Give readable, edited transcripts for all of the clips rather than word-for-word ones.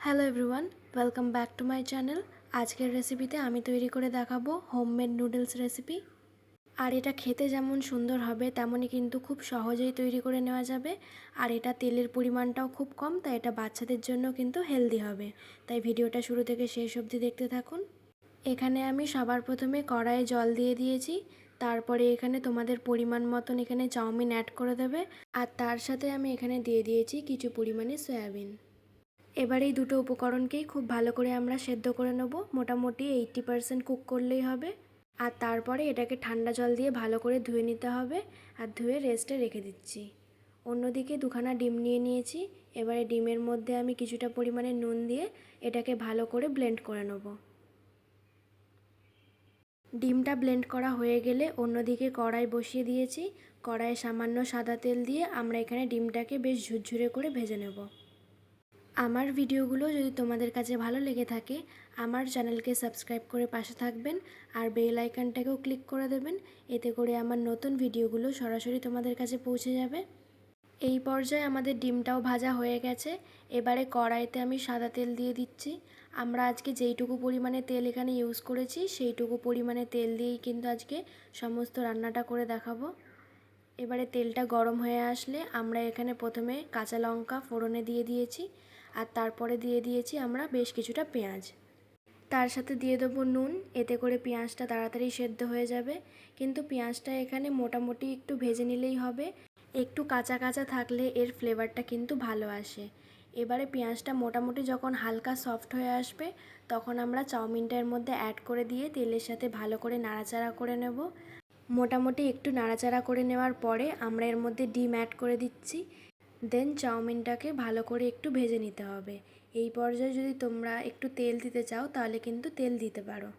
Hello everyone, welcome back to my channel. আজকের রেসিপিতে আমি তৈরি করে দেখাবো হোমমেড নুডলস রেসিপি। আর এটা খেতে যেমন সুন্দর হবে তেমনই কিন্তু খুব সহজেই তৈরি করে নেওয়া যাবে। আর এটা তেলের পরিমাণটাও খুব কম, তাই এটা বাচ্চাদের জন্য কিন্তু হেলদি হবে। তাই ভিডিওটা শুরু থেকে শেষ অবধি দেখতে থাকুন। এখানে আমি সবার প্রথমে কড়াইয়ে জল দিয়ে দিয়েছি। তারপরে এখানে তোমাদের পরিমাণ মতন এখানে চাউমিন অ্যাড করে দেবে। আর তার সাথে আমি এখানে দিয়ে দিয়েছি কিছু পরিমাণে সয়াবিন। এবার এই দুটো উপকরণকেই খুব ভালো করে আমরা সেদ্ধ করে নেব। মোটামুটি 80% কুক করলেই হবে। আর তারপরে এটাকে ঠান্ডা জল দিয়ে ভালো করে ধুয়ে নিতে হবে। আর ধুয়ে রেস্টে রেখে দিচ্ছি। অন্যদিকে দুখানা ডিম নিয়ে নিয়েছি। এবারে ডিমের মধ্যে আমি কিছুটা পরিমাণে নুন দিয়ে এটাকে ভালো করে ব্লেন্ড করে নেব। ডিমটা ব্লেন্ড করা হয়ে গেলে অন্যদিকে কড়াই বসিয়ে দিয়েছি। কড়াইয়ে সামান্য সাদা তেল দিয়ে আমরা এখানে ডিমটাকে বেশ ঝুরঝুরে করে ভেজে নেব। আমার ভিডিওগুলো যদি তোমাদের কাছে ভালো লেগে থাকে, আমার চ্যানেলকে সাবস্ক্রাইব করে পাশে থাকবেন আর বেল আইকনটাকেও ক্লিক করে দেবেন। এতে করে আমার নতুন ভিডিওগুলো সরাসরি তোমাদের কাছে পৌঁছে যাবে। এই পর্যায়ে আমাদের ডিমটাও ভাজা হয়ে গেছে। এবারে কড়াইতে আমি সাদা তেল দিয়ে দিচ্ছি। আমরা আজকে যেইটুকু পরিমাণে তেল এখানে ইউজ করেছি সেইটুকু পরিমাণে তেল দিয়েই কিন্তু আজকে সমস্ত রান্নাটা করে দেখাবো। এবারে তেলটা গরম হয়ে আসলে আমরা এখানে প্রথমে কাঁচা লঙ্কা ফোড়নে দিয়ে দিয়েছি। আর তারপরে দিয়ে দিয়েছি আমরা বেশ কিছুটা পেঁয়াজ। তার সাথে দিয়ে দেবো নুন। এতে করে পেঁয়াজটা তাড়াতাড়ি সেদ্ধ হয়ে যাবে। কিন্তু পেঁয়াজটা এখানে মোটামুটি একটু ভেজে নিলেই হবে। একটু কাঁচা কাঁচা থাকলে এর ফ্লেভারটা কিন্তু ভালো আসে। এবারে পেঁয়াজটা মোটামুটি যখন হালকা সফট হয়ে আসবে তখন আমরা চাউমিনটা এর মধ্যে অ্যাড করে দিয়ে তেলের সাথে ভালো করে নাড়াচাড়া করে নেব। মোটামুটি একটু নাড়াচাড়া করে নেওয়ার পরে আমরা এর মধ্যে ডিম অ্যাড করে দিচ্ছি। দেন চাউমিনটাকে ভালো করে একটু ভেজে নিতে হবে। এই পর্যায়ে যদি তোমরা একটু তেল দিতে চাও তাহলে কিন্তু তেল দিতে পারো।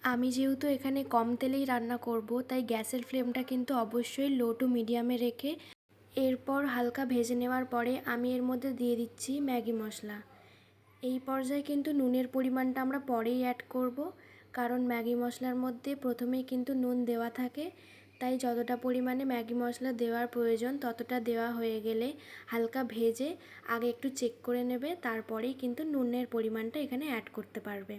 আমি যেহেতু এখানে কম তেলেই রান্না করব, তাই গ্যাসের ফ্লেমটা কিন্তু অবশ্যই লো টু মিডিয়ামে রেখে এরপর হালকা ভেজে নেওয়ার পরে আমি এর মধ্যে দিয়ে দিচ্ছি ম্যাগি মশলা। এই পর্যায়ে কিন্তু নুনের পরিমাণটা আমরা পরেই অ্যাড করব, কারণ ম্যাগি মশলার মধ্যে প্রথমেই কিন্তু নুন দেওয়া থাকে। তাই যতটা পরিমাণে ম্যাগি মশলা দেওয়ার প্রয়োজন ততটা দেওয়া হয়ে গেলে হালকা ভেজে আগে একটু চেক করে নেবে, তারপরেই কিন্তু নুনের পরিমাণটা এখানে অ্যাড করতে পারবে।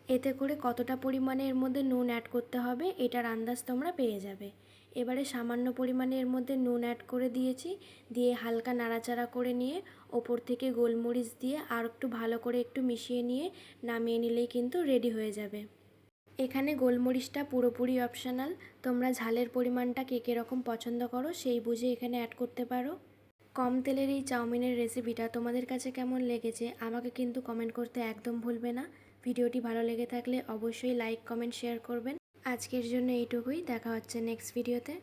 এতে করে কতটা পরিমাণে এর মধ্যে নুন অ্যাড করতে হবে এটার আন্দাজ তোমরা পেয়ে যাবে। এবারে সামান্য পরিমাণে এর মধ্যে নুন অ্যাড করে দিয়েছি। দিয়ে হালকা নাড়াচাড়া করে নিয়ে ওপর থেকে গোলমরিচ দিয়ে আর একটু ভালো করে একটু মিশিয়ে নিয়ে নামিয়ে নিলেই কিন্তু রেডি হয়ে যাবে। এখানে গোলমরিচটা পুরোপুরি অপশনাল। তোমরা ঝালের পরিমাণটা কে কীরকম পছন্দ করো সেই বুঝে এখানে অ্যাড করতে পারো। কম তেলের এই চাউমিনের রেসিপিটা তোমাদের কাছে কেমন লেগেছে আমাকে কিন্তু কমেন্ট করতে একদম ভুলবে না। ভিডিওটি ভালো লেগে থাকলে অবশ্যই লাইক কমেন্ট শেয়ার করবেন। আজকের জন্য এইটুকুই। দেখা হচ্ছে নেক্সট ভিডিওতে।